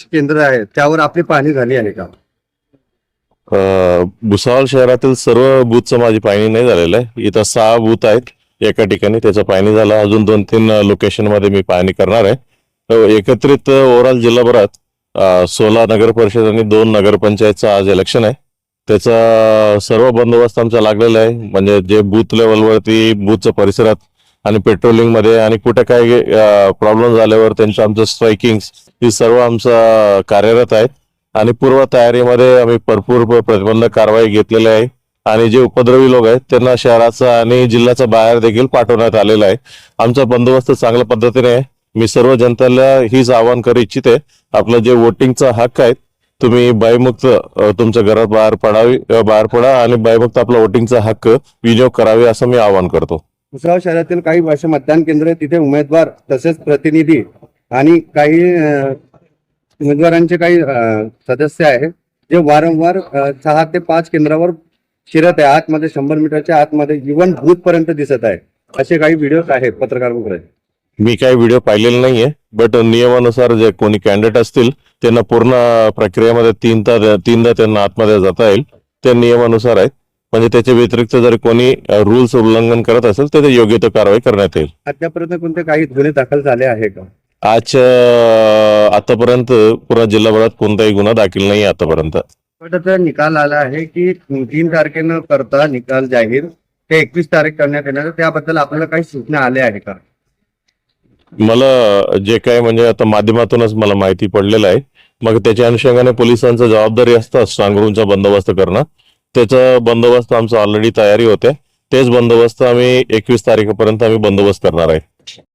केंद्र आहे त्यावर आपली पाहणी झाली आहे का? भुसावळ शहरातील सर्व बूथचं माझी पाहणी नाही झालेलं आहे. इथं 6 बूथ आहेत एका ठिकाणी, त्याचं पाहणी झालं. अजून 2-3 लोकेशन मध्ये मी पाहणी करणार आहे. एकत्रित ओव्हरऑल जिल्हाभरात 16 नगर परिषद आणि 2 नगरपंचायतचं आज इलेक्शन आहे. त्याचा सर्व बंदोबस्त आमचा लागलेला आहे. म्हणजे जे बूथ लेवलवरती बूथच्या परिसरात आणि पेट्रोलिंग मध्ये आणि कुठे काही प्रॉब्लेम झाल्यावर त्यांचं आमचं स्ट्रायकिंग ही सर्व आमचं कार्यरत आहे. आणि पूर्व तयारीमध्ये आम्ही भरपूर प्रतिबंधक कारवाई घेतलेली आहे. आणि जे उपद्रवी लोक आहेत त्यांना शहराचा आणि जिल्ह्याचा बाहेर देखील पाठवण्यात आलेला आहे. आमचा बंदोबस्त चांगल्या पद्धतीने आहे. मी सर्व जनतेला हीच आवाहन करू इच्छिते, आपलं जे वोटिंगचा हक्क आहे तुम्ही भयमुक्त तुमच्या घरात बाहेर पडा आणि भयमुक्त आपला वोटिंगचा हक्क विनियोग करावे असं मी आवाहन करतो. भुसावळ शहरातील काही असे मतदान केंद्र आहे तिथे उमेदवार तसेच प्रतिनिधी आणि काही उमेदवारांचे काही सदस्य आहेत जे वारंवार 6 ते 5 केंद्रावर शिरत आहे. आतमध्ये 100 मीटरच्या आतमध्ये इव्हन बूथ पर्यंत दिसत आहे. असे काही व्हिडिओज आहेत पत्रकारांकडे. मी काही व्हिडिओ पाहिलेले नाहीये, बट नियमानुसार जे कोणी कॅन्डिडेट असतील त्यांना पूर्ण प्रक्रियेमध्ये तीनदा त्यांना आतमध्ये जाता येईल. त्या नियमानुसार आहे. म्हणजे त्याच्या व्यतिरिक्त जर कोणी रूल्स उल्लंघन करत असेल तर ते योग्य तो कारवाई करण्यात येईल. आतापर्यंत कोणते काही गुन्हे दाखल झाले आहे का? आतापर्यंत पूर्ण जिल्हाभरात कोणताही गुन्हा दाखल नाही आतापर्यंत. शेवटचा निकाल आला आहे की 3 तारखेनं करता निकाल जाहीर ते 21 तारीख करण्यात येणार. त्याबद्दल आपल्याला काही सूचना आल्या आहे का? मला जे काय म्हणजे आता माध्यमातूनच मला माहिती पडलेलं आहे. मग त्याच्या अनुषंगाने पोलिसांचं जबाबदारी असतं स्ट्रॉंग रूमचा बंदोबस्त करणं. त्याचा बंदोबस्त आमचा ऑलरेडी तयारी होते. तेच बंदोबस्त आम्ही 21 तारखेपर्यंत आम्ही बंदोबस्त करणार आहे.